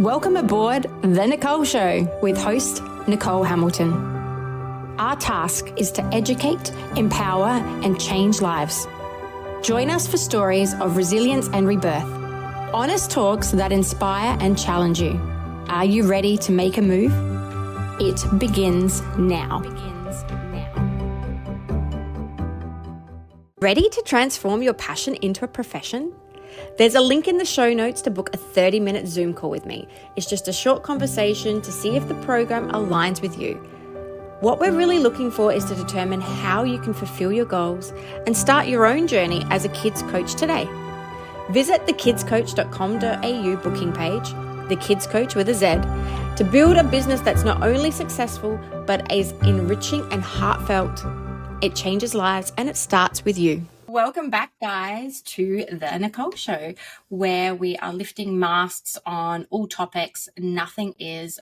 Welcome aboard The Nichole Show with host Nichole Hamilton. Our task is to educate, empower, and change lives. Join us for stories of resilience and rebirth. Honest talks that inspire and challenge you. Are you ready to make a move? It begins now. Ready to transform your passion into a profession? There's a link in the show notes to book a 30-minute Zoom call with me. It's just a short conversation to see if the program aligns with you. What we're really looking for is to determine how you can fulfill your goals and start your own journey as a kids coach today. Visit thekidscoach.com.au booking page, the Kids Coach with a Z, to build a business that's not only successful, but is enriching and heartfelt. It changes lives and it starts with you. Welcome back, guys, to The Nichole Show, where we are lifting masks on all topics. Nothing is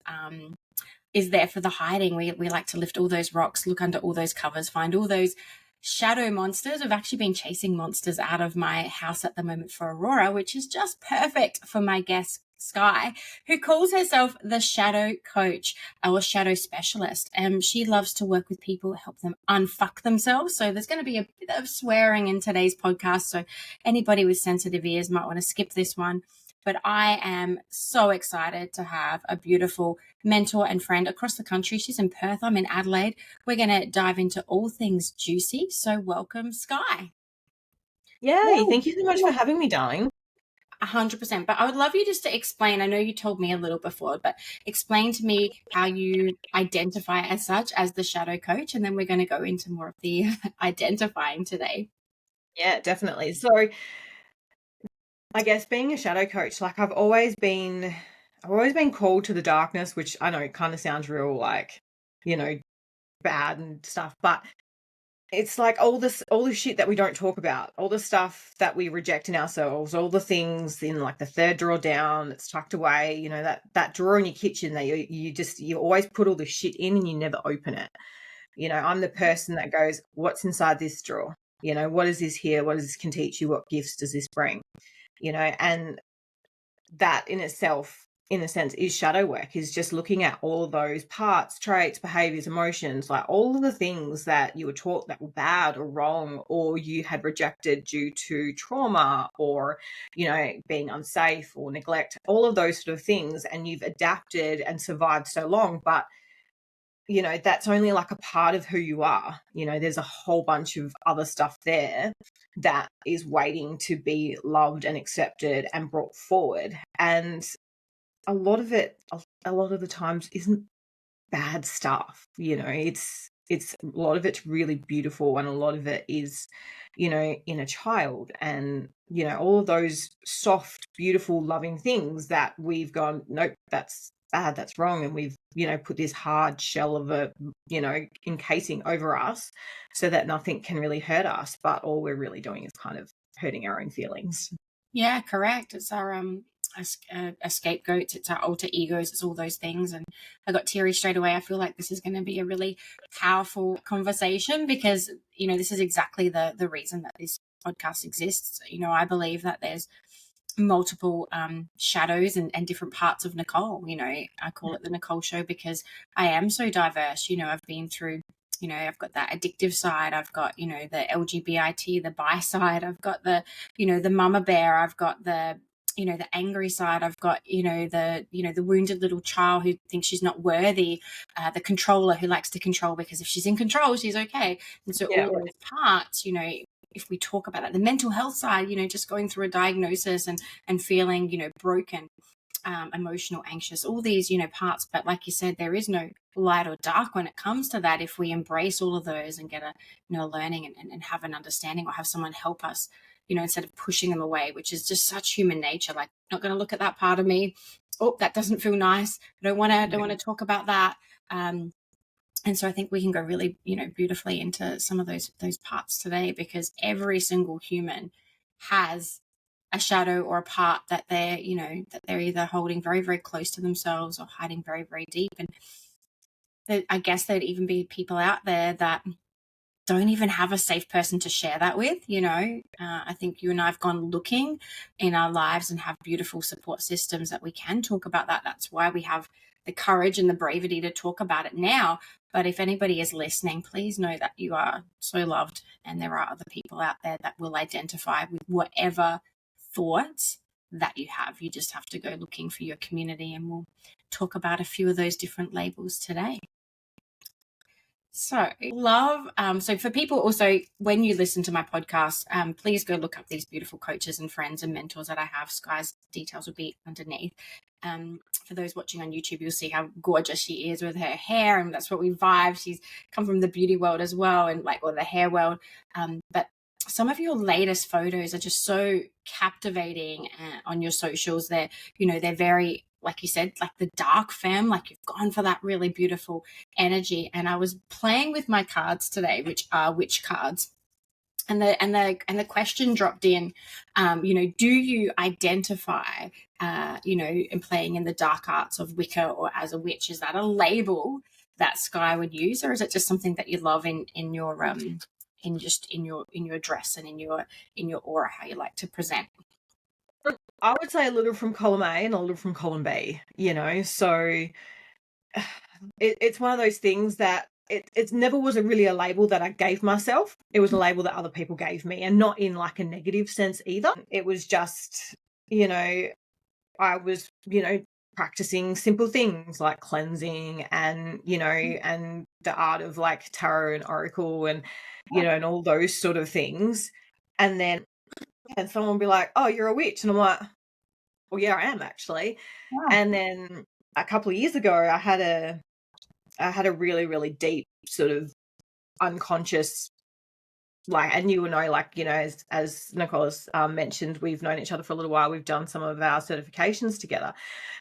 there for the hiding. We like to lift all those rocks, look under all those covers, find all those shadow monsters. I've actually been chasing monsters out of my house at the moment for Aurora, which is just perfect for my guest, Skye, who calls herself the Shadow Coach or Shadow Specialist. She loves to work with people, help them unfuck themselves. So there's going to be a bit of swearing in today's podcast. So anybody with sensitive ears might want to skip this one. But I am so excited to have a beautiful mentor and friend across the country. She's in Perth. I'm in Adelaide. We're going to dive into all things juicy. So welcome, Skye. Yay. Thank you so much for having me, darling. 100%. But I would love you just to explain, I know you told me a little before, but explain to me how you identify as such as the Shadow Coach. And then we're going to go into more of the identifying today. Yeah, definitely. So I guess being a shadow coach, like I've always been called to the darkness, which I know it kind of sounds real like, bad and stuff, but it's like all the shit that we don't talk about, all the stuff that we reject in ourselves, all the things in like the third drawer down, it's tucked away, that drawer in your kitchen that you always put all the shit in and you never open it. I'm the person that goes, what's inside this drawer? What is this here? What does this can teach you? What gifts does this bring? And that in itself, in a sense, is shadow work, is just looking at all of those parts, traits, behaviors, emotions, like all of the things that you were taught that were bad or wrong, or you had rejected due to trauma or, being unsafe or neglect, all of those sort of things. And you've adapted and survived so long, but that's only like a part of who you are. There's a whole bunch of other stuff there that is waiting to be loved and accepted and brought forward. And a lot of the times isn't bad stuff. It's a lot of it's really beautiful, and a lot of it is, in a child, and all of those soft, beautiful, loving things that we've gone, nope, that's bad, that's wrong, and we've put this hard shell of a encasing over us so that nothing can really hurt us, but all we're really doing is kind of hurting our own feelings. Yeah, correct. It's our a scapegoat, it's our alter egos, it's all those things. And I got teary straight away. I feel like this is going to be a really powerful conversation because this is exactly the reason that this podcast exists. I believe that there's multiple shadows and different parts of Nichole. I call it the Nichole Show because I am so diverse. I've been through, I've got that addictive side, I've got the LGBT, the bi side, I've got the mama bear, I've got the the angry side, I've got the wounded little child who thinks she's not worthy, the controller who likes to control because if she's in control she's okay. And so all those parts, if we talk about that, the mental health side, just going through a diagnosis and feeling, broken, emotional, anxious, all these, parts. But like you said, there is no light or dark when it comes to that. If we embrace all of those and get a, learning and have an understanding or have someone help us, instead of pushing them away, which is just such human nature. Like, not going to look at that part of me. Oh, that doesn't feel nice. I don't want to talk about that. And so I think we can go really, beautifully into some of those parts today, because every single human has a shadow or a part that they're, that they're either holding very, very close to themselves or hiding very, very deep. And I guess there'd even be people out there that don't even have a safe person to share that with. I think you and I have gone looking in our lives and have beautiful support systems that we can talk about that. That's why we have the courage and the bravery to talk about it now. But if anybody is listening, please know that you are so loved, and there are other people out there that will identify with whatever thoughts that you have. You just have to go looking for your community, and we'll talk about a few of those different labels today. So so for people also, when you listen to my podcast, please go look up these beautiful coaches and friends and mentors that I have. Skye's details will be underneath. For those watching on YouTube, you'll see how gorgeous she is with her hair, and that's what we vibe. She's come from the beauty world as well, and or the hair world. But some of your latest photos are just so captivating on your socials. They're very, like you said, like the dark femme, like you've gone for that really beautiful energy. And I was playing with my cards today, which are witch cards. And the question dropped in, do you identify, in playing in the dark arts of Wicca or as a witch? Is that a label that Skye would use, or is it just something that you love in your dress and in your aura, how you like to present? I would say a little from column A and a little from column B, so it's one of those things that it never was really a label that I gave myself. It was a label that other people gave me, and not in like a negative sense either. It was just, I was, practicing simple things like cleansing and, and the art of like tarot and oracle and, and all those sort of things. And then someone will be like, oh, you're a witch. And I'm like, well, yeah, I am actually. Wow. And then a couple of years ago, I had a really, really deep sort of unconscious, and you will know, as Nichole has mentioned, we've known each other for a little while. We've done some of our certifications together,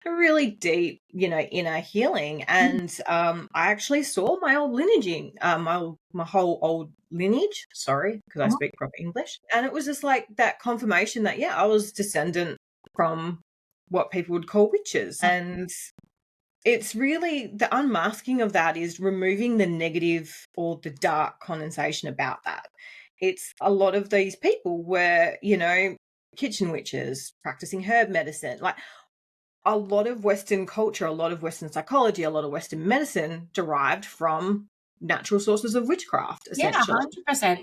a really deep, inner healing. And I actually saw my old lineaging, my whole old lineage, sorry, because I speak proper English. And it was just like that confirmation that, I was descendant from what people would call witches. And it's really the unmasking of that is removing the negative or the dark connotation about that. It's a lot of these people were, kitchen witches, practicing herb medicine, like a lot of Western culture, a lot of Western psychology, a lot of Western medicine derived from natural sources of witchcraft, essentially. Yeah, 100%.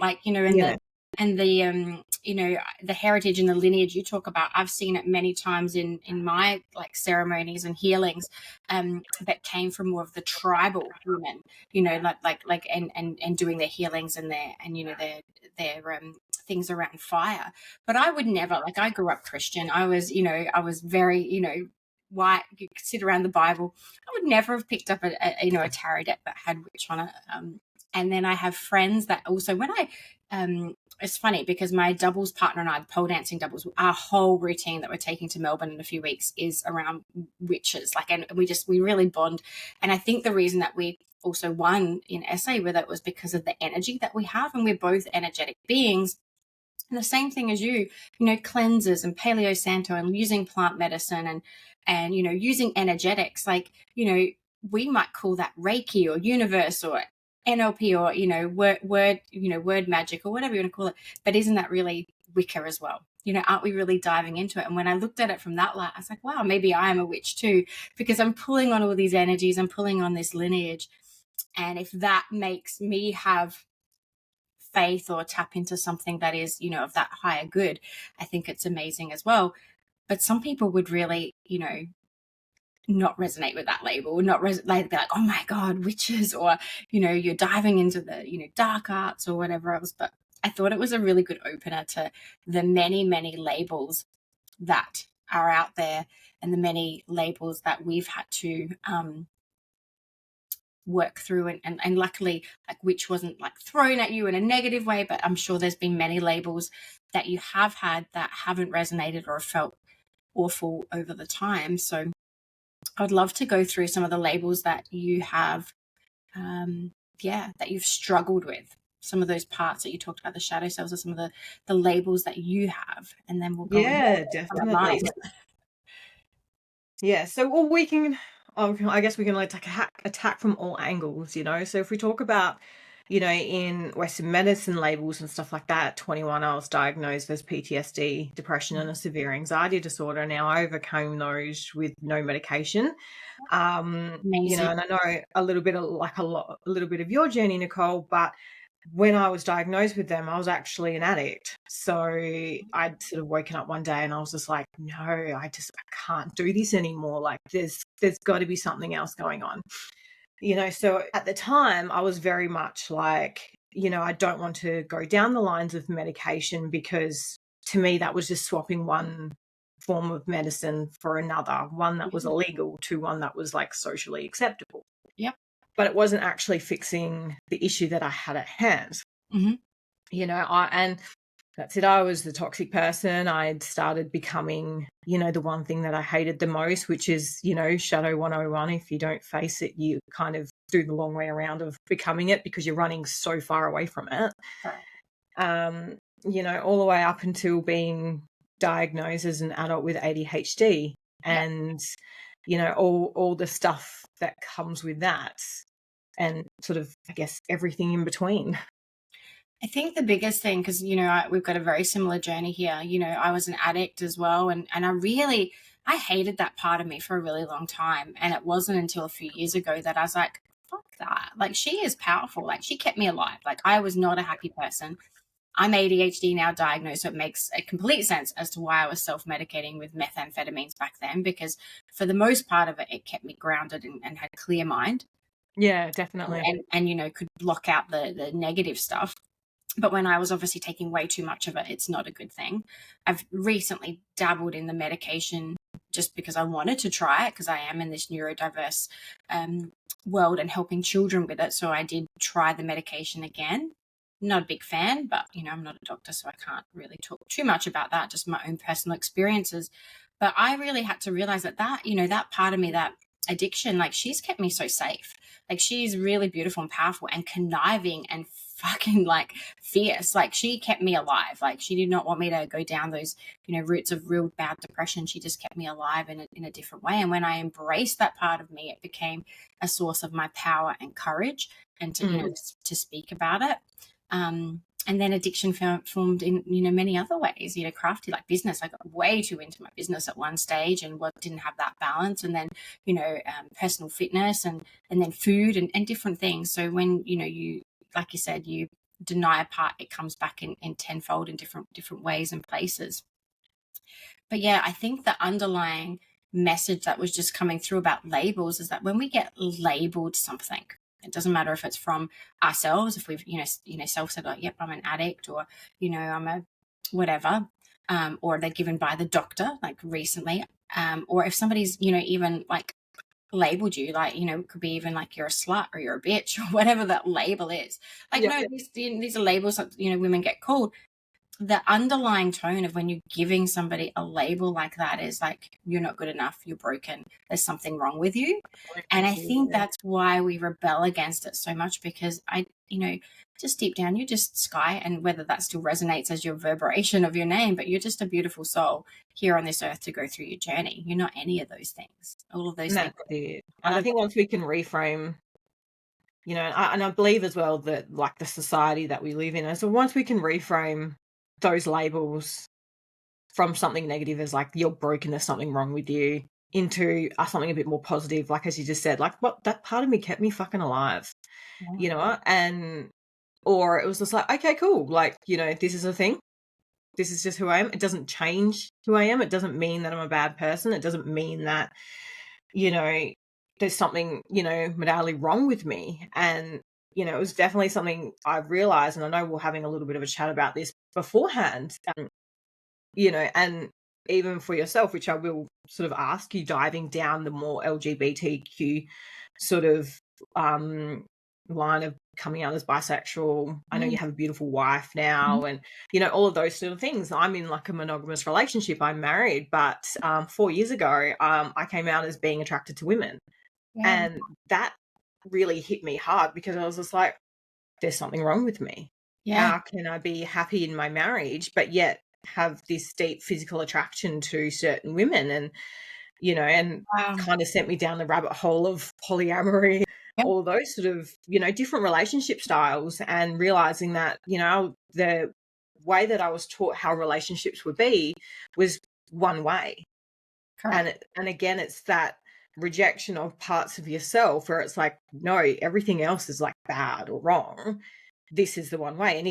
The heritage and the lineage you talk about, I've seen it many times in my ceremonies and healings that came from more of the tribal women, and doing their healings and their things around fire. But I would never, I grew up Christian. I was very, white, you could sit around the Bible. I would never have picked up a tarot deck that had witch on it. And then I have friends that also, when it's funny because my doubles partner and I, the pole dancing doubles, our whole routine that we're taking to Melbourne in a few weeks is around witches. And we really bond. And I think the reason that we also won in SA with it was because of the energy that we have, and we're both energetic beings. And the same thing as you cleansers and paleo santo and using plant medicine and using energetics, we might call that Reiki or universe or NLP or word magic or whatever you want to call it. But isn't that really Wicca as well? Aren't we really diving into it? And when I looked at it from that light, I was like, wow, maybe I am a witch too, because I'm pulling on all these energies, I'm pulling on this lineage. And if that makes me have faith or tap into something that is, of that higher good, I think it's amazing as well. But some people would really, not resonate with that label, not be like, oh my God, witches, or, you're diving into the, dark arts or whatever else. But I thought it was a really good opener to the many, many labels that are out there and the many labels that we've had to work through. And luckily, witch wasn't thrown at you in a negative way, but I'm sure there's been many labels that you have had that haven't resonated or felt awful over the time. So I'd love to go through some of the labels that you have, that you've struggled with, some of those parts that you talked about, the shadow selves, or some of the labels that you have, and then we'll go. Yeah, definitely. Yeah, so we can, I guess we can attack from all angles, So if we talk about, in Western medicine labels and stuff like that, at 21, I was diagnosed with PTSD, depression, and a severe anxiety disorder. Now, I overcame those with no medication. Amazing. And I know a little bit of your journey, Nichole, but when I was diagnosed with them, I was actually an addict. So I'd sort of woken up one day and I was just like, no, I can't do this anymore. Like there's got to be something else going on. So at the time I was very much like, I don't want to go down the lines of medication, because to me that was just swapping one form of medicine for another, one that was illegal to one that was like socially acceptable. Yep. But it wasn't actually fixing the issue that I had at hand. Mm-hmm. And that's it. I was the toxic person. I'd started becoming, the one thing that I hated the most, which is, Shadow 101. If you don't face it, you kind of do the long way around of becoming it, because you're running so far away from it. Right. All the way up until being diagnosed as an adult with ADHD, and, all the stuff that comes with that, and sort of, I guess, everything in between. I think the biggest thing, because, we've got a very similar journey here. I was an addict as well. And I hated that part of me for a really long time. And it wasn't until a few years ago that I was like, fuck that. Like, she is powerful. Like, she kept me alive. Like, I was not a happy person. I'm ADHD now diagnosed, so it makes a complete sense as to why I was self-medicating with methamphetamines back then, because for the most part of it, it kept me grounded and had a clear mind. Yeah, definitely. And could block out the negative stuff. But when I was obviously taking way too much of it, it's not a good thing. I've recently dabbled in the medication just because I wanted to try it, because I am in this neurodiverse world and helping children with it. So I did try the medication again. Not a big fan, but, I'm not a doctor, so I can't really talk too much about that, just my own personal experiences. But I really had to realize that, that part of me, that addiction, like, she's kept me so safe. Like, she's really beautiful and powerful and conniving and fucking like fierce. Like, she kept me alive. Like, she did not want me to go down those, routes of real bad depression. She just kept me alive in a different way. And when I embraced that part of me, it became a source of my power and courage, and to, to speak about it. And then addiction formed in, many other ways, crafty, like business. I got way too into my business at one stage and didn't have that balance. And then, personal fitness and then food and different things. So when, you, like you said, you deny a part, it comes back in tenfold in different ways and places. But yeah, I think the underlying message that was just coming through about labels is that when we get labeled something, it doesn't matter if it's from ourselves, if we've, self said, like, yep, I'm an addict, or, I'm a whatever, or they're given by the doctor, like recently, or if somebody's, even like labeled you, like, it could be even like you're a slut or you're a bitch or whatever that label is. Like, no, these are labels that, women get called. The underlying tone of when you're giving somebody a label like that is like, you're not good enough, you're broken, there's something wrong with you. And I think that's why we rebel against it so much, because just deep down, you're just Skye, and whether that still resonates as your reverberation of your name, but you're just a beautiful soul here on this earth to go through your journey. You're not any of those things. All of those things. And I think once we can reframe, and I believe as well that, like, the society that we live in, and so once we can reframe those labels from something negative as like, you're broken, there's something wrong with you, into something a bit more positive, like as you just said, like, what, that part of me kept me fucking alive. And or it was just like, okay, cool, like, this is a thing, this is just who I am. It doesn't change who I am. It doesn't mean that I'm a bad person. It doesn't mean that there's something modality wrong with me. And it was definitely something I've realized, and I know we're having a little bit of a chat about this beforehand, and even for yourself, which I will sort of ask you, diving down the more LGBTQ sort of line of coming out as bisexual. I know you have a beautiful wife now, and all of those sort of things. I'm in like a monogamous relationship. I'm married, but 4 years ago, I came out as being attracted to women, and that really hit me hard, because I was just like, there's something wrong with me. How can I be happy in my marriage but yet have this deep physical attraction to certain women? And kind of sent me down the rabbit hole of polyamory. all those sort of, different relationship styles, and realizing that, the way that I was taught how relationships would be was one way. Correct. And again, it's that rejection of parts of yourself where it's like, no, everything else is like bad or wrong. This is the one way. And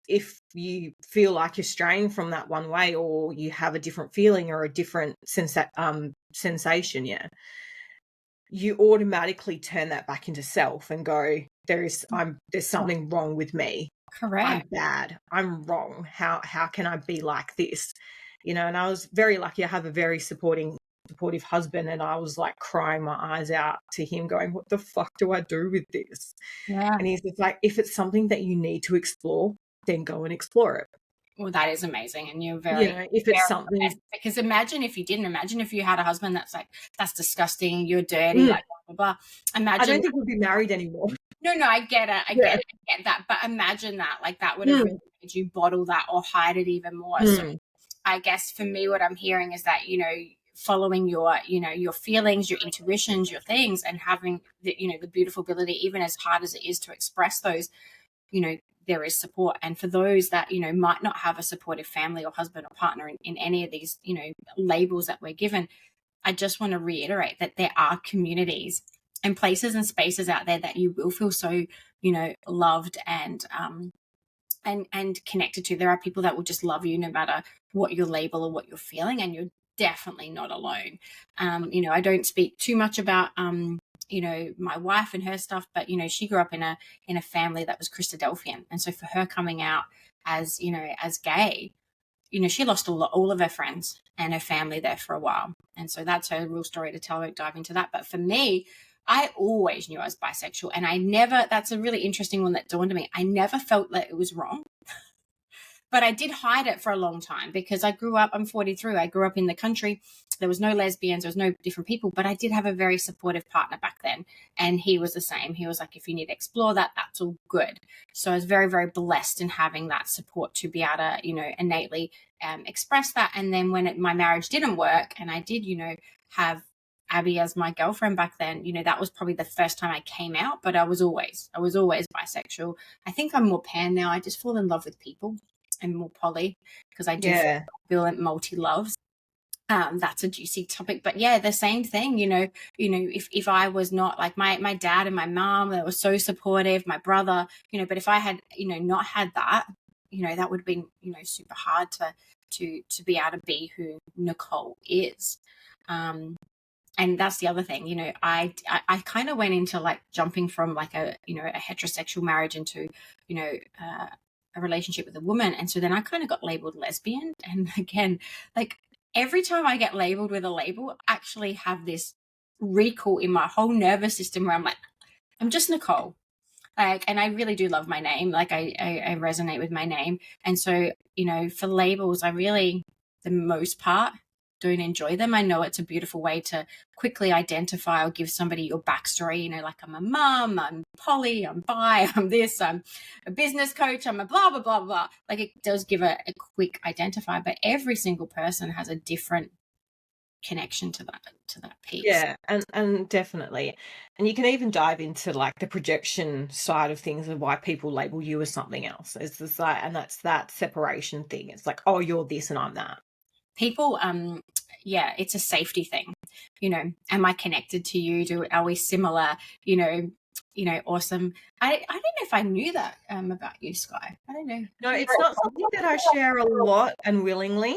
if you feel like you're straying from that one way, or you have a different feeling or a different sensation, you automatically turn that back into self and go, there's something wrong with me. Correct. I'm bad. I'm wrong. How can I be like this? And I was very lucky. I have a very supportive husband, and I was like crying my eyes out to him, going, what the fuck do I do with this? Yeah. And he's just like, if it's something that you need to explore, then go and explore it. Well, that is amazing. And you're very, if it's something, because imagine if you had a husband that's like, that's disgusting, you're dirty, like blah, blah, blah. Imagine. I don't think we'd be married anymore. No, I get it. I get that. But imagine that, like, that would have really made you bottle that or hide it even more. So I guess for me, what I'm hearing is that, following your, your feelings, your intuitions, your things, and having the, the beautiful ability, even as hard as it is to express those, there is support. And for those that, might not have a supportive family or husband or partner in any of these, labels that we're given, I just want to reiterate that there are communities and places and spaces out there that you will feel so, loved and connected to. There are people that will just love you no matter what your label or what you're feeling, and you're definitely not alone. I don't speak too much about my wife and her stuff, but she grew up in a family that was Christadelphian, and so for her coming out as as gay, she lost all of her friends and her family there for a while, and so that's her real story to tell. I won't dive into that, but for me, I always knew I was bisexual, and that's a really interesting one that dawned on me. I never felt that it was wrong, but I did hide it for a long time because I'm 43. I grew up in the country. There was no lesbians, there was no different people, but I did have a very supportive partner back then. And he was the same. He was like, if you need to explore that, that's all good. So I was very, very blessed in having that support to be able to, innately express that. And then when my marriage didn't work, and I did, have Abby as my girlfriend back then, that was probably the first time I came out, but I was always bisexual. I think I'm more pan now. I just fall in love with people and more poly because I do feel multi-loves. That's a juicy topic, but the same thing, if I was not like my dad and my mom, they were so supportive, my brother, but if I had, not had that, that would have been, super hard to be able to be who Nichole is. And that's the other thing, I kind of went into like jumping from like a heterosexual marriage into, a relationship with a woman. And so then I kind of got labeled lesbian. And again, like every time I get labeled with a label, I actually have this recall in my whole nervous system where I'm like, I'm just Nichole. Like, and I really do love my name. Like I resonate with my name. And so, for labels, I really, the most part, don't enjoy them. I know it's a beautiful way to quickly identify or give somebody your backstory, like I'm a mom, I'm poly, I'm bi, I'm this, I'm a business coach, I'm a blah, blah, blah, blah. Like it does give a quick identifier, but every single person has a different connection to that piece. Yeah, and definitely. And you can even dive into like the projection side of things and why people label you as something else. It's just like, and that's that separation thing. It's like, oh, you're this and I'm that. People, it's a safety thing. Am I connected to you? Are we similar? Awesome. I don't know if I knew that about you, Skye. I don't know. No, it's not something that I share a lot and willingly.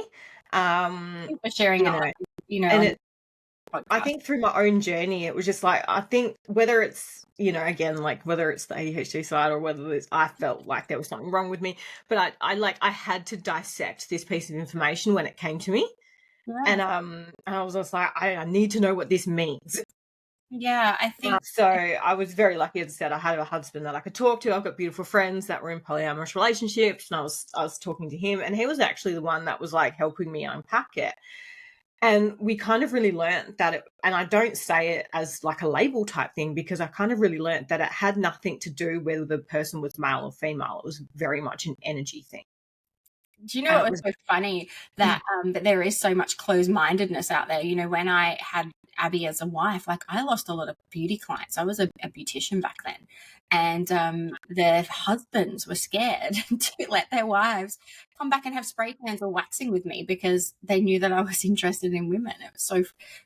Thank you for sharing and I think through my own journey, it was just like, I think whether it's, again, like whether it's the ADHD side or whether it's, I felt like there was something wrong with me, but I had to dissect this piece of information when it came to me. Right. And I was just like, I need to know what this means. Yeah, I think so. I was very lucky, as I said, I had a husband that I could talk to. I've got beautiful friends that were in polyamorous relationships, and I was talking to him, and he was actually the one that was like helping me unpack it. And we kind of really learned that and I don't say it as like a label type thing, because I kind of really learned that it had nothing to do whether the person was male or female. It was very much an energy thing. Do you know And what it was was so funny? That there is so much closed-mindedness out there. You know, when I had Abby as a wife, like I lost a lot of beauty clients. I was a beautician back then, and their husbands were scared to let their wives come back and have spray cans or waxing with me because they knew that I was interested in women. It was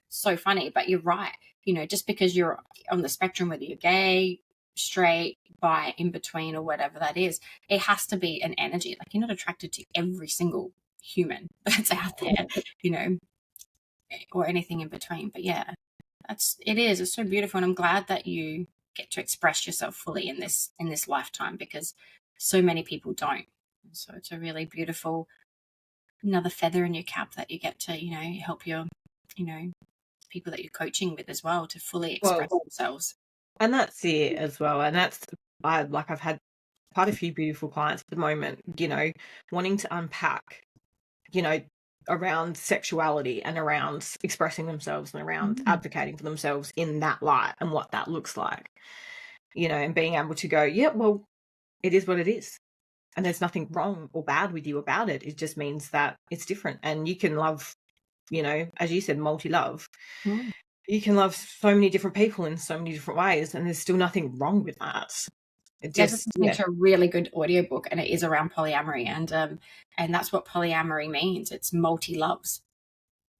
so funny. But you're right. You know, just because you're on the spectrum, whether you're gay, straight, bi, in between, or whatever that is, it has to be an energy. Like you're not attracted to every single human that's out there, you know, or anything in between. But yeah, it's so beautiful, and I'm glad that you get to express yourself fully in this lifetime, because so many people don't. So it's a really beautiful, another feather in your cap that you get to, you know, help your, you know, people that you're coaching with as well to fully express themselves. and that's it as well. And that's, I've had quite a few beautiful clients at the moment, you know, wanting to unpack, you know, around sexuality and around expressing themselves and around advocating for themselves in that light and what that looks like, you know, and being able to go, yeah, well, it is what it is. And there's nothing wrong or bad with you about it. It just means that it's different. And you can love, you know, as you said, multi-love. Mm. You can love so many different people in so many different ways, and there's still nothing wrong with that. It Yeah, just just, listening to a really good audiobook, and it is around polyamory, and that's what polyamory means. It's multi loves,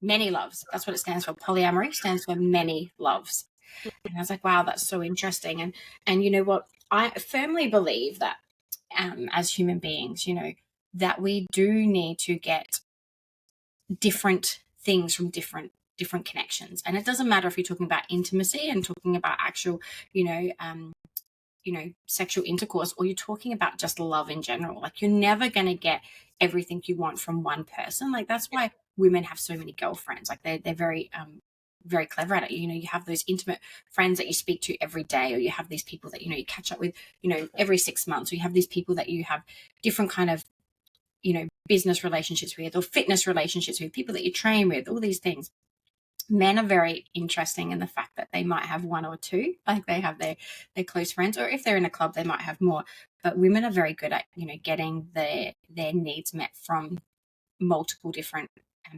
many loves. That's what it stands for. Polyamory stands for many loves. And I was like, wow, that's so interesting. And you know what? I firmly believe that as human beings, you know, that we do need to get different things from different connections. And it doesn't matter if you're talking about intimacy and talking about actual, you know, sexual intercourse, or you're talking about just love in general. Like you're never going to get everything you want from one person. Like that's why women have so many girlfriends. Like they're very clever at it. You know, you have those intimate friends that you speak to every day, or you have these people that, you know, you catch up with, you know, every 6 months, or you have these people that you have different kind of, you know, business relationships with, or fitness relationships with, people that you train with, all these things. Men are very interesting in the fact that they might have one or two, like they have their close friends, or if they're in a club they might have more. But women are very good at, you know, getting their needs met from multiple different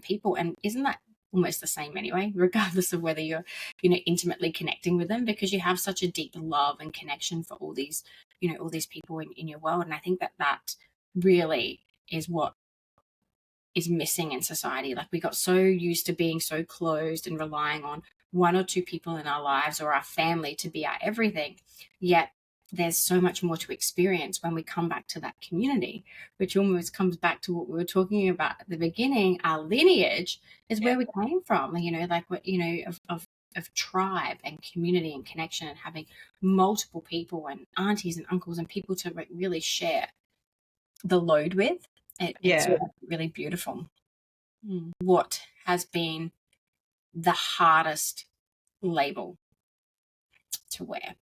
people. And isn't that almost the same anyway, regardless of whether you're, you know, intimately connecting with them, because you have such a deep love and connection for all these, you know, all these people in your world. And I think that really is what is missing in society. Like we got so used to being so closed and relying on one or two people in our lives or our family to be our everything. Yet there's so much more to experience when we come back to that community, which almost comes back to what we were talking about at the beginning. Our lineage is where we came from, you know, like what, you know, of tribe and community and connection, and having multiple people and aunties and uncles and people to really share the load with. It's yeah. really beautiful. What has been the hardest label to wear?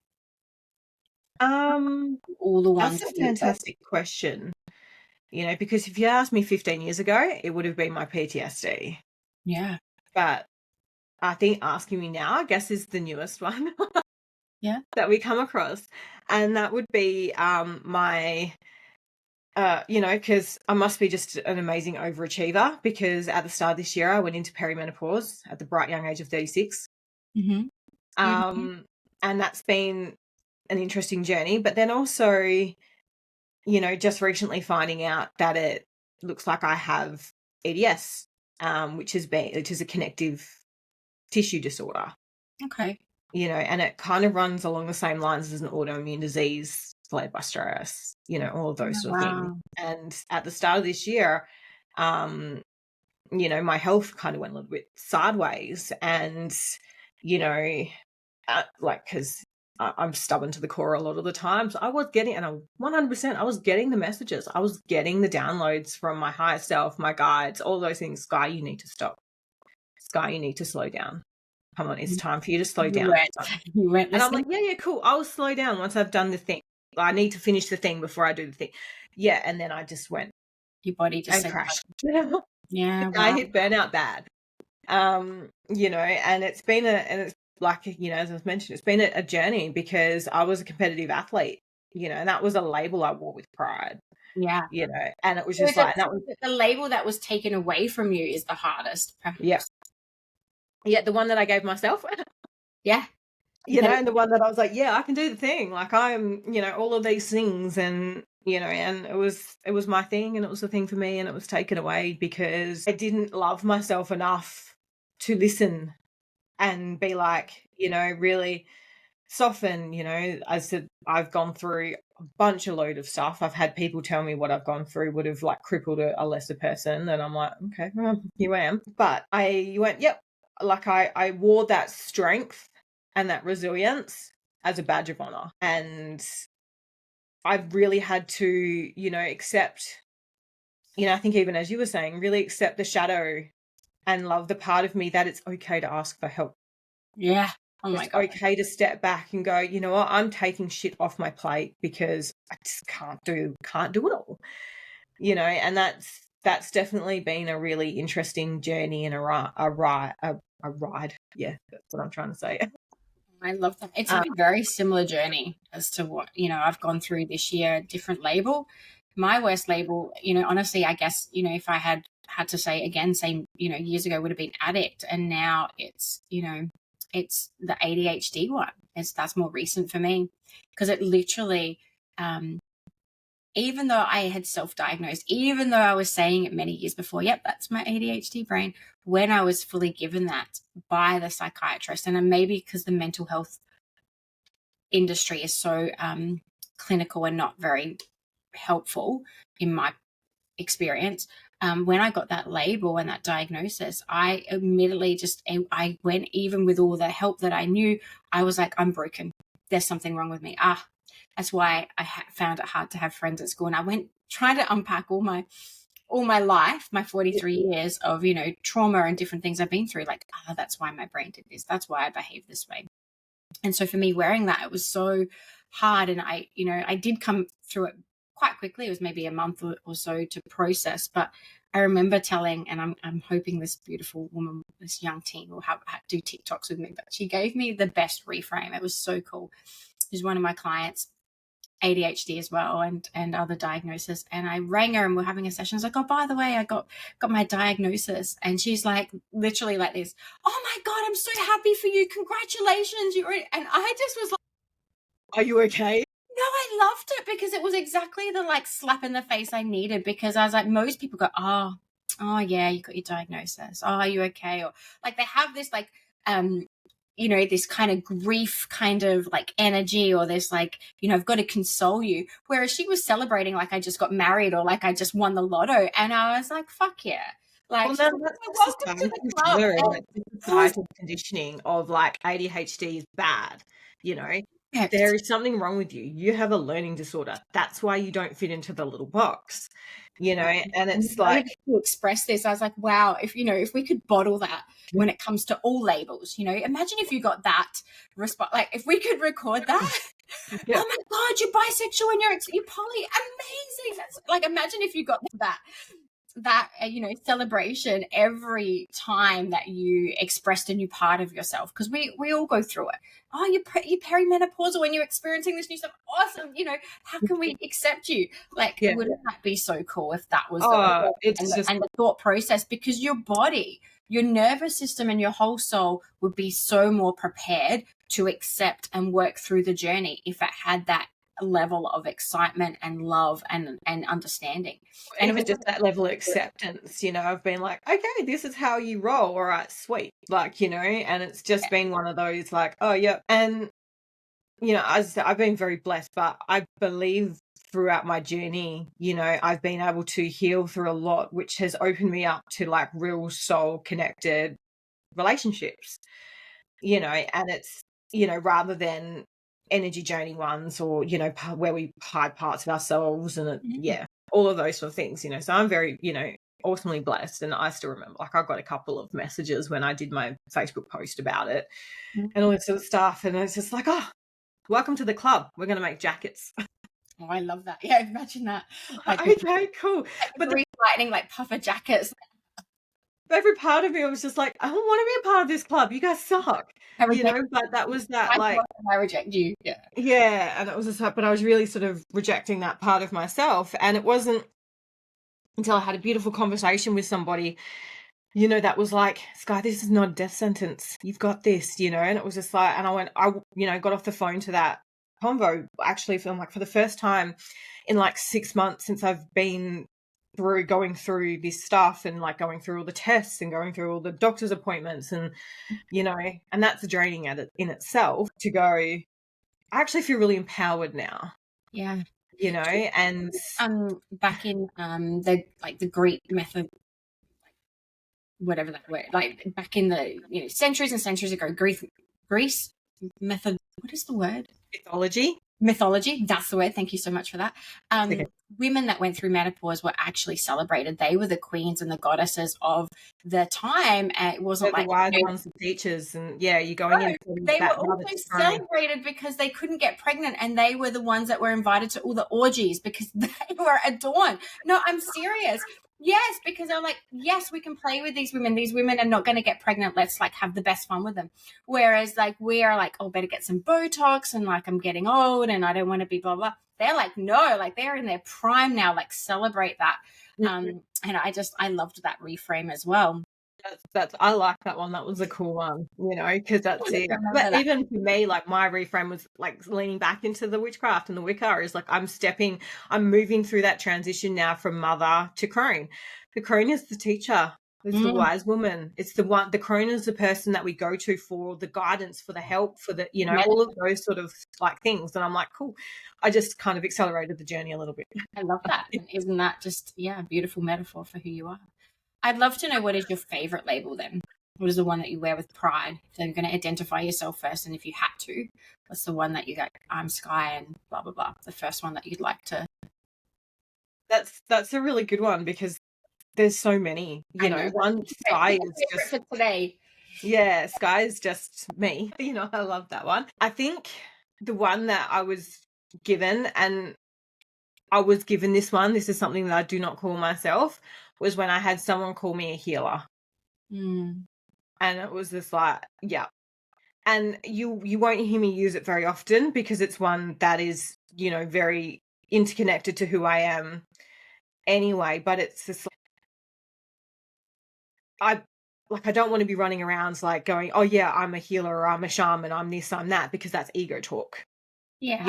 All the ones That's a that you fantastic question. You know, because if you asked me 15 years ago, it would have been my PTSD. Yeah. But I think asking me now, I guess, is the newest one Yeah. that we come across. And that would be my, you know, because I must be just an amazing overachiever, because at the start of this year, I went into perimenopause at the bright young age of 36. Mm-hmm. And that's been an interesting journey. But then also, you know, just recently finding out that it looks like I have EDS, which is a connective tissue disorder. Okay. You know, and it kind of runs along the same lines as an autoimmune disease led by stress, you know, all of those sort of things. Wow. And at the start of this year, you know, my health kind of went a little bit sideways, and, you know, like, because I'm stubborn to the core a lot of the times. I was getting, and I'm 100%, I was getting the messages. I was getting the downloads from my higher self, my guides, all those things. Skye, you need to stop. Skye, you need to slow down. Come on, it's time for you to slow down. You weren't And I'm like, listening. yeah, cool. I'll slow down once I've done the thing. I need to finish the thing before I do the thing. Yeah, and then I just went Your body just and said, crashed. yeah, I wow. hit burnout bad. You know, and it's been and it's like, you know, as I've mentioned, it's been a journey, because I was a competitive athlete, you know, and that was a label I wore with pride. Yeah. you know, and it was So just like, that was, the label that was taken away from you is the hardest, perhaps. yeah, the one that I gave myself, Yeah. you know, and the one that I was like, yeah, I can do the thing. Like, I'm, you know, all of these things, and, you know, and it was my thing, and it was the thing for me, and it was taken away because I didn't love myself enough to listen and be like, you know, really soften. You know, I said, I've gone through a load of stuff. I've had people tell me what I've gone through would have like crippled a lesser person, and I'm like, okay, well, here I am. But I went, yep, like I wore that strength and that resilience as a badge of honor, and I've really had to, you know, accept, you know, I think even as you were saying, really accept the shadow and love the part of me that it's okay to ask for help. Yeah. Oh my It's God. okay to step back and go, you know what, I'm taking shit off my plate because I just can't do it all. You know, and that's definitely been a really interesting journey and a ride. Yeah, that's what I'm trying to say. I love that. It's a very similar journey as to what, I've gone through this year, different label. My worst label, honestly, I guess, if I had to say again, same, years ago would have been addict. And now it's, it's the ADHD one. That's more recent for me because it literally, even though I had self-diagnosed, even though I was saying it many years before, yep, that's my ADHD brain, when I was fully given that by the psychiatrist, and maybe because the mental health industry is so clinical and not very helpful in my experience, when I got that label and that diagnosis, I immediately I went, even with all the help that I knew, I was like, I'm broken. There's something wrong with me. That's why I found it hard to have friends at school. And I went trying to unpack all my life, my 43 years of, trauma and different things I've been through. Like, that's why my brain did this. That's why I behave this way. And so for me, wearing that, it was so hard. And I did come through it quite quickly. It was maybe a month or so to process. But I remember telling, and I'm hoping this beautiful woman, this young teen, will do TikToks with me. But she gave me the best reframe. It was so cool. She's one of my clients, ADHD as well, and other diagnosis. And I rang her and we're having a session. I was like, oh, by the way, I got my diagnosis. And she's like, literally like this, oh my God, I'm so happy for you. Congratulations. And I just was like, are you okay? No, I loved it because it was exactly the like slap in the face I needed, because I was like, most people go, oh yeah, you got your diagnosis. Oh, are you okay? Or like they have this like, this kind of grief kind of like energy, or this like, I've got to console you. Whereas she was celebrating like I just got married or like I just won the lotto. And I was like, fuck yeah. Like, Well, like, that's welcome to the club. the societal conditioning of like ADHD is bad. You know, there is something wrong with you. You have a learning disorder. That's why you don't fit into the little box. You know, and it's like to express this. I was like, wow, if we could bottle that when it comes to all labels, imagine if you got that response, like if we could record that. Yeah. Oh my God, you're bisexual and you're poly, amazing. That's like, imagine if you got that celebration every time that you expressed a new part of yourself, because we all go through it. Oh, you're perimenopausal when you're experiencing this new stuff. Awesome. How can we accept you? Like, wouldn't that be so cool if that was the thought process? Because your body, your nervous system, and your whole soul would be so more prepared to accept and work through the journey if it had that level of excitement and love and understanding. And even just that level of acceptance, I've been like, okay, this is how you roll. All right, sweet. Like, and it's just been one of those like, oh yeah. And, as I said, I've been very blessed, but I believe throughout my journey, I've been able to heal through a lot, which has opened me up to like real soul connected relationships, and it's, rather than energy journey ones, or where we hide parts of ourselves, and all of those sort of things, so I'm very awesomely blessed. And I still remember, like, I got a couple of messages when I did my Facebook post about it and all that sort of stuff, and it's just like, oh, welcome to the club, we're going to make jackets. Oh, I love that. Yeah, imagine that. Like, okay, cool. But the lightning, like puffer jackets. every part of me was just like, I don't want to be a part of this club. You guys suck. But that was that like, I reject you. Yeah. yeah. And it was just like, but I was really sort of rejecting that part of myself. And it wasn't until I had a beautiful conversation with somebody, that was like, Skye, this is not a death sentence. You've got this, and it was just like, and I got off the phone to that convo actually for the first time in like 6 months since I've been going through this stuff and like going through all the tests and going through all the doctor's appointments and, and that's draining in itself to go, I actually feel really empowered now. Yeah. And back in the Greek method, whatever that word, like back in the centuries and centuries ago, Greece method. What is the word? Mythology. That's the word. Thank you so much for that. Okay. Women that went through menopause were actually celebrated. They were the queens and the goddesses of the time. And it wasn't the wise ones, the teachers, and you're going in. They were also celebrated because they couldn't get pregnant, and they were the ones that were invited to all the orgies because they were adorned. No, I'm serious. Yes, because they're like, yes, we can play with these women. These women are not going to get pregnant. Let's like have the best fun with them. Whereas like we are like, oh, better get some Botox and like I'm getting old and I don't want to be blah, blah. They're like, no, like they're in their prime now, like celebrate that. And I loved that reframe as well. I like that one. That was a cool one, because that's it. But even for me, like my reframe was like leaning back into the witchcraft and the Wicca is like I'm moving through that transition now from mother to crone. The crone is the teacher. It's the wise woman. It's the crone is the person that we go to for the guidance, for the help, for the, all of those sort of like things. And I'm like, cool. I just kind of accelerated the journey a little bit. I love that. Isn't that just, a beautiful metaphor for who you are? I'd love to know, what is your favorite label then? What is the one that you wear with pride? So you're going to identify yourself first. And if you had to, what's the one that you go, I'm Skye and blah, blah, blah. The first one that you'd like to. That's a really good one because there's so many, one Skye is just for today. Yeah, Skye is just me. I love that one. I think the one that I was given, and I was given this one, this is something that I do not call myself, was when I had someone call me a healer. And it was just like, yeah. And you won't hear me use it very often because it's one that is, very interconnected to who I am anyway, but it's just I don't want to be running around like going, oh yeah, I'm a healer or I'm a shaman, I'm this, I'm that, because that's ego talk. Yeah,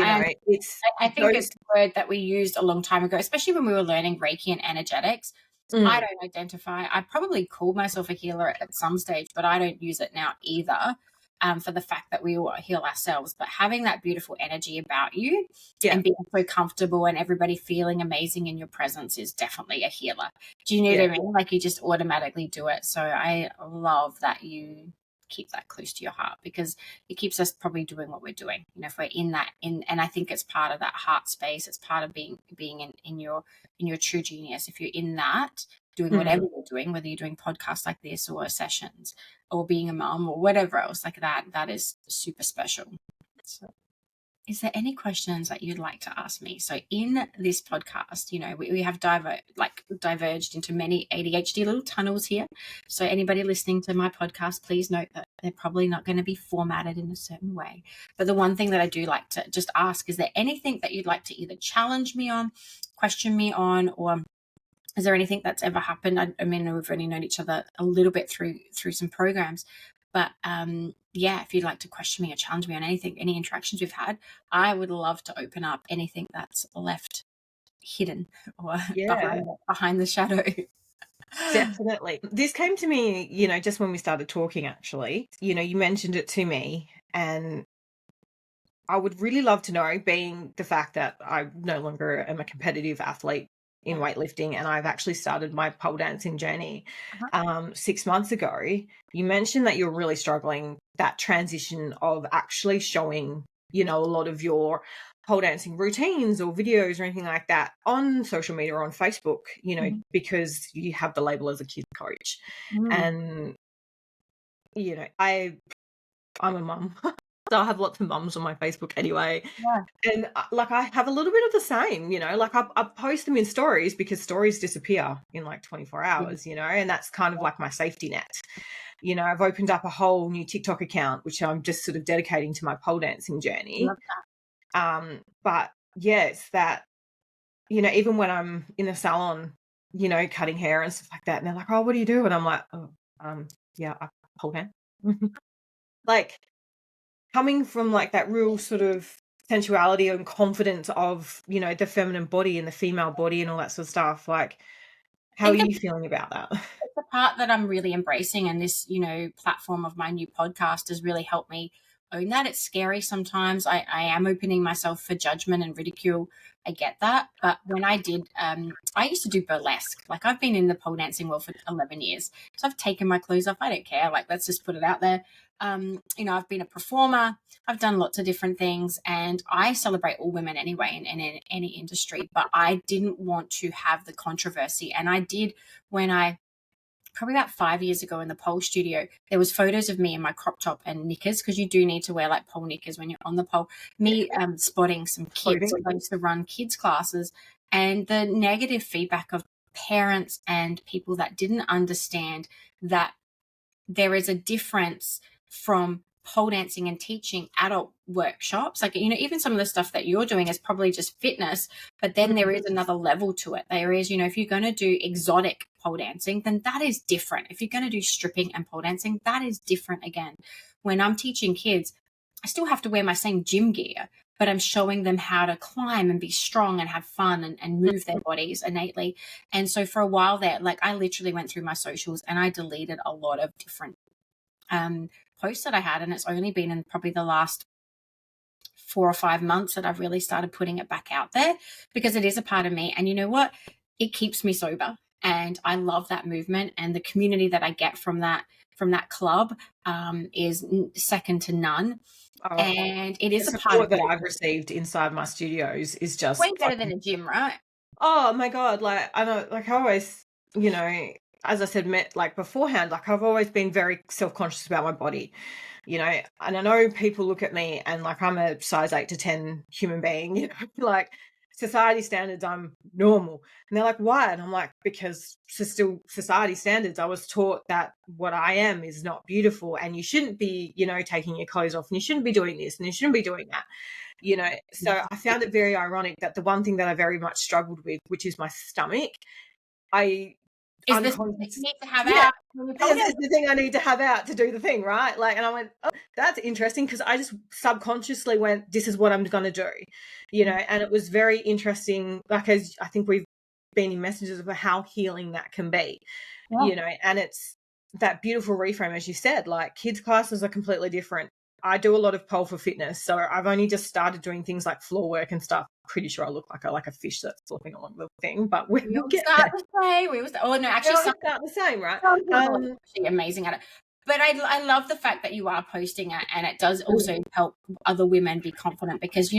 I think it's a word that we used a long time ago, especially when we were learning Reiki and energetics. I don't identify. I probably called myself a healer at some stage, but I don't use it now either, for the fact that we all heal ourselves. But having that beautiful energy about you and being so comfortable and everybody feeling amazing in your presence is definitely a healer. Do you know what I mean? Like you just automatically do it. So I love that you keep that close to your heart because it keeps us probably doing what we're doing. If we're in that, and I think it's part of that heart space. It's part of being in your true genius. If you're in that, doing whatever you're doing, whether you're doing podcasts like this or sessions or being a mom or whatever else like that is super special. So is there any questions that you'd like to ask me? So in this podcast, we have diverged into many ADHD little tunnels here. So anybody listening to my podcast, please note that they're probably not going to be formatted in a certain way. But the one thing that I do like to just ask, is there anything that you'd like to either challenge me on, question me on, or is there anything that's ever happened? I mean, we've only known each other a little bit through some programs. But if you'd like to question me or challenge me on anything, any interactions we've had, I would love to open up anything that's left hidden or behind the shadow. Definitely. This came to me, just when we started talking, actually. You mentioned it to me, and I would really love to know, being the fact that I no longer am a competitive athlete in weightlifting, and I've actually started my pole dancing journey 6 months ago. You mentioned that you're really struggling that transition of actually showing, a lot of your pole dancing routines or videos or anything like that on social media or on Facebook, because you have the label as a kids coach. And I'm a mum. So I have lots of mums on my Facebook anyway. Yeah. And like I have a little bit of the same, like I post them in stories because stories disappear in like 24 hours, and that's kind of like my safety net. I've opened up a whole new TikTok account, which I'm just sort of dedicating to my pole dancing journey. Love that. But yeah, it's that, even when I'm in a salon, cutting hair and stuff like that, and they're like, oh, what do you do? And I'm like, oh, yeah, I pole dance. Like, coming from like that real sort of sensuality and confidence of, the feminine body and the female body and all that sort of stuff. Like, how are you feeling about that? It's the part that I'm really embracing, and this, platform of my new podcast has really helped me own that. It's scary sometimes. I am opening myself for judgment and ridicule. I get that. But when I did, I used to do burlesque. Like, I've been in the pole dancing world for 11 years. So I've taken my clothes off. I don't care. Like, let's just put it out there. I've been a performer. I've done lots of different things, and I celebrate all women anyway in any industry. But I didn't want to have the controversy. And I did when I probably about 5 years ago in the pole studio, there was photos of me in my crop top and knickers, because you do need to wear like pole knickers when you're on the pole. Me spotting some kids. I used to run kids classes, and the negative feedback of parents and people that didn't understand that there is a difference from pole dancing and teaching adult workshops. Like, even some of the stuff that you're doing is probably just fitness, but then there is another level to it. There is, if you're going to do exotic pole dancing, then that is different. If you're going to do stripping and pole dancing, that is different again. When I'm teaching kids, I still have to wear my same gym gear, but I'm showing them how to climb and be strong and have fun and move their bodies innately. And so for a while there, like, I literally went through my socials and I deleted a lot of different posts that I had. And it's only been in probably the last 4 or 5 months that I've really started putting it back out there, because it is a part of me. And you know what? It keeps me sober. And I love that movement, and the community that I get from that club is second to none. Oh, and it is the a part support of that I've received inside my studios is just way better than a gym, right? Oh my God. Like, I know, like, I always, as I said, like beforehand, like, I've always been very self-conscious about my body, and I know people look at me and like, I'm a size 8 to 10 human being, like, society standards, I'm normal. And they're like, why? And I'm like, because still society standards, I was taught that what I am is not beautiful, and you shouldn't be, taking your clothes off, and you shouldn't be doing this, and you shouldn't be doing that. So I found it very ironic that the one thing that I very much struggled with, which is my stomach, is this thing you need to have out. It's the thing I need to have out to do the thing, right? Like, and I went, oh, that's interesting, because I just subconsciously went, this is what I'm going to do, and it was very interesting. Like, as I think we've been in messages of how healing that can be, and it's that beautiful reframe, as you said, like, kids classes are completely different. I do a lot of pole for fitness, so I've only just started doing things like floor work and stuff. Pretty sure I look like a fish that's flopping along the thing, but we'll get start the same. Oh no, actually, start the same, right? Actually amazing at it. But I love the fact that you are posting it, and it does also help other women be confident, because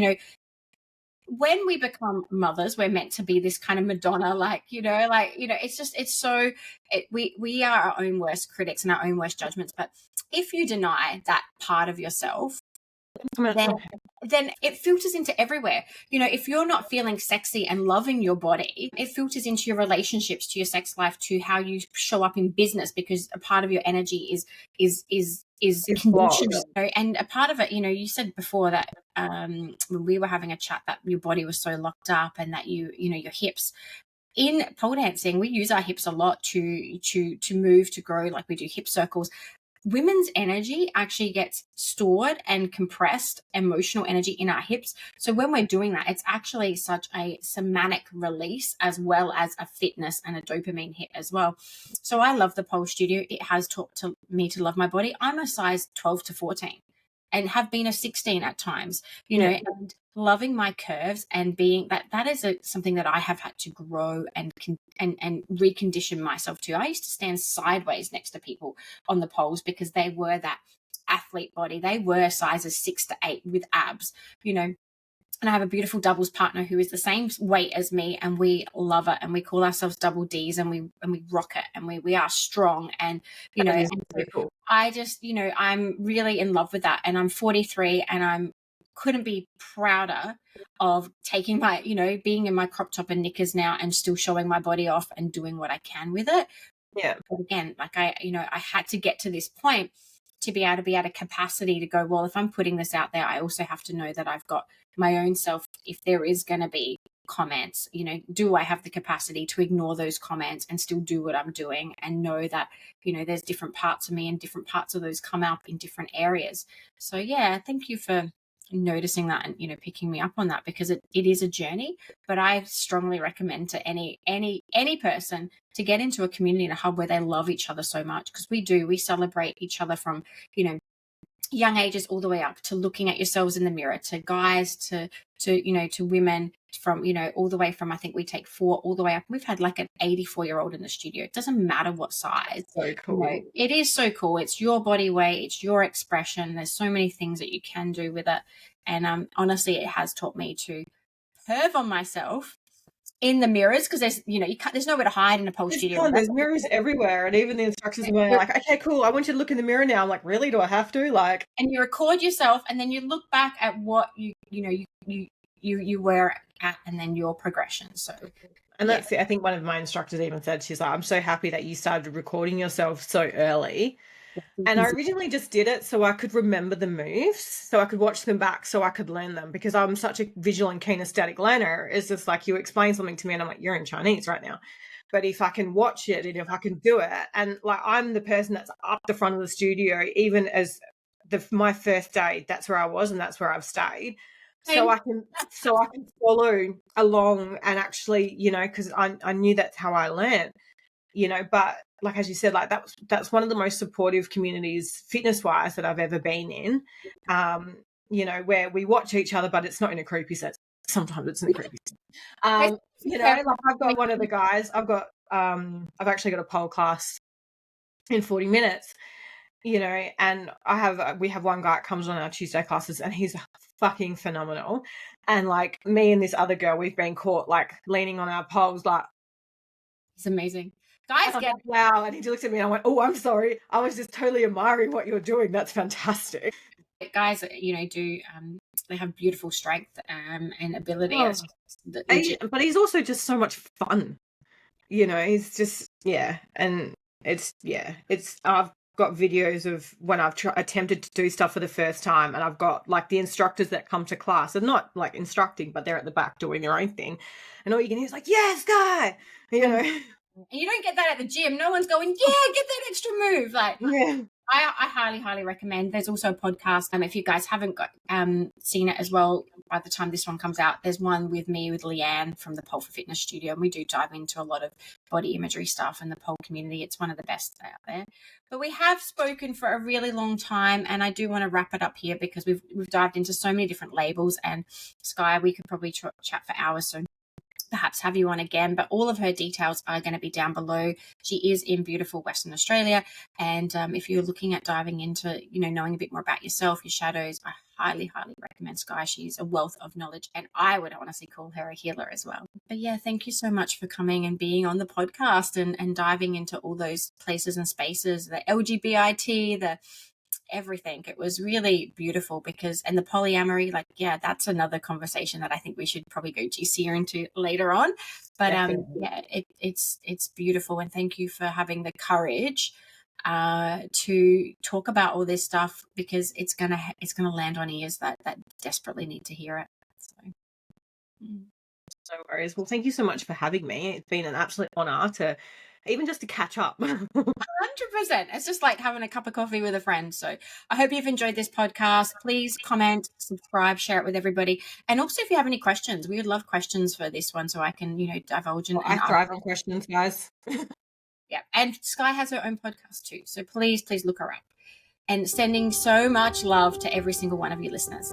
when we become mothers, we're meant to be this kind of Madonna, we are our own worst critics and our own worst judgments. But if you deny that part of yourself, then it filters into everywhere. If you're not feeling sexy and loving your body, it filters into your relationships, to your sex life, to how you show up in business, because a part of your energy is conditioned. And a part of it, you said before that when we were having a chat, that your body was so locked up, and that your hips. In pole dancing, we use our hips a lot to move, to grow. Like, we do hip circles. Women's energy actually gets stored and compressed, emotional energy, in our hips. So when we're doing that, it's actually such a somatic release, as well as a fitness and a dopamine hit as well. So I love the pole studio. It has taught me to love my body. I'm a size 12 to 14 and have been a 16 at times, and loving my curves, and being that is something that I have had to grow and recondition myself to. I used to stand sideways next to people on the poles, because they were that athlete body. They were sizes 6 to 8 with abs, and I have a beautiful doubles partner who is the same weight as me, and we love it, and we call ourselves double Ds, and we rock it, and we are strong, and I just, you know, I'm really in love with that, and I'm 43, and I'm couldn't be prouder of taking my, you know, being in my crop top and knickers now and still showing my body off and doing what I can with it. Yeah. But again, like I had to get to this point to be able to be at a capacity to go, well, if I'm putting this out there, I also have to know that I've got my own self. If there is going to be comments, you know, do I have the capacity to ignore those comments and still do what I'm doing, and know that, you know, there's different parts of me and different parts of those come up in different areas. So yeah, thank you for noticing that and, you know, picking me up on that, because it is a journey. But I strongly recommend to any person to get into a community and a hub where they love each other so much, because we celebrate each other from, you know, young ages all the way up to looking at yourselves in the mirror, to guys, to you know, to women, from, you know, all the way from, I think we take 4 all the way up. We've had like an 84-year-old in the studio. It doesn't matter what size. So cool. You know, it is so cool. It's your body weight, it's your expression. There's so many things that you can do with it. And honestly, it has taught me to perv on myself in the mirrors, because there's, you know, there's nowhere to hide in a pole studio. There's mirrors everywhere, and even the instructors are like, okay, cool, I want you to look in the mirror now. I'm like, really? Do I have to? Like, and you record yourself, and then you look back at what you were at, and then your progression. So, and that's I think one of my instructors even said, she's like, I'm so happy that you started recording yourself so early. And I originally just did it so I could remember the moves, so I could watch them back, so I could learn them, because I'm such a visual and kinesthetic learner. It's just like, you explain something to me and I'm like, you're in Chinese right now. But if I can watch it and if I can do it, and like, I'm the person that's up the front of the studio, even as my first day, that's where I was and that's where I've stayed. So I can follow along and actually, you know, because I knew that's how I learned, you know. But like, as you said, like, that's one of the most supportive communities fitness wise that I've ever been in, you know, where we watch each other, but it's not in a creepy sense. Sometimes it's in a creepy sense. You know, like, I've got one of the guys, I've actually got a pole class in 40 minutes, you know, and we have one guy that comes on our Tuesday classes, and he's fucking phenomenal. And like, me and this other girl, we've been caught like leaning on our poles, like, it's amazing. Guys get wow. And he looks at me and I went, oh, I'm sorry, I was just totally admiring what you're doing. That's fantastic. Guys, you know, do they have beautiful strength and ability. But he's also just so much fun, you know. He's just, yeah. And it's I've got videos of when I've attempted to do stuff for the first time, and I've got like the instructors that come to class and not like instructing, but they're at the back doing their own thing, and all you can hear is like, yes, Guy, you know. And you don't get that at the gym. No one's going, yeah, get that extra move. Like, yeah. I highly, highly recommend. There's also a podcast. If you guys haven't seen it as well, by the time this one comes out, there's one with me, with Leanne from the Pole for Fitness Studio, and we do dive into a lot of body imagery stuff in the pole community. It's one of the best out there. But we have spoken for a really long time, and I do want to wrap it up here, because we've dived into so many different labels. And Skye, we could probably chat for hours, so perhaps have you on again, but all of her details are going to be down below. She is in beautiful Western Australia, and if you're looking at diving into, you know, knowing a bit more about yourself, your shadows, I highly, highly recommend Skye. She's a wealth of knowledge, and I would honestly call her a healer as well. But yeah, thank you so much for coming and being on the podcast and diving into all those places and spaces, the LGBT, the everything. It was really beautiful, and the polyamory, like, yeah, that's another conversation that I think we should probably go juicier into later on. But yeah, it's beautiful, and thank you for having the courage to talk about all this stuff, because it's gonna land on ears that desperately need to hear it. So. No worries. Well, thank you so much for having me. It's been an absolute honor to catch up. 100%. It's just like having a cup of coffee with a friend. So I hope you've enjoyed this podcast. Please comment, subscribe, share it with everybody. And also, if you have any questions, we would love questions for this one, so I can, you know, divulge. I thrive on questions, guys. Yeah. And Skye has her own podcast too. So please look her up. And sending so much love to every single one of you listeners.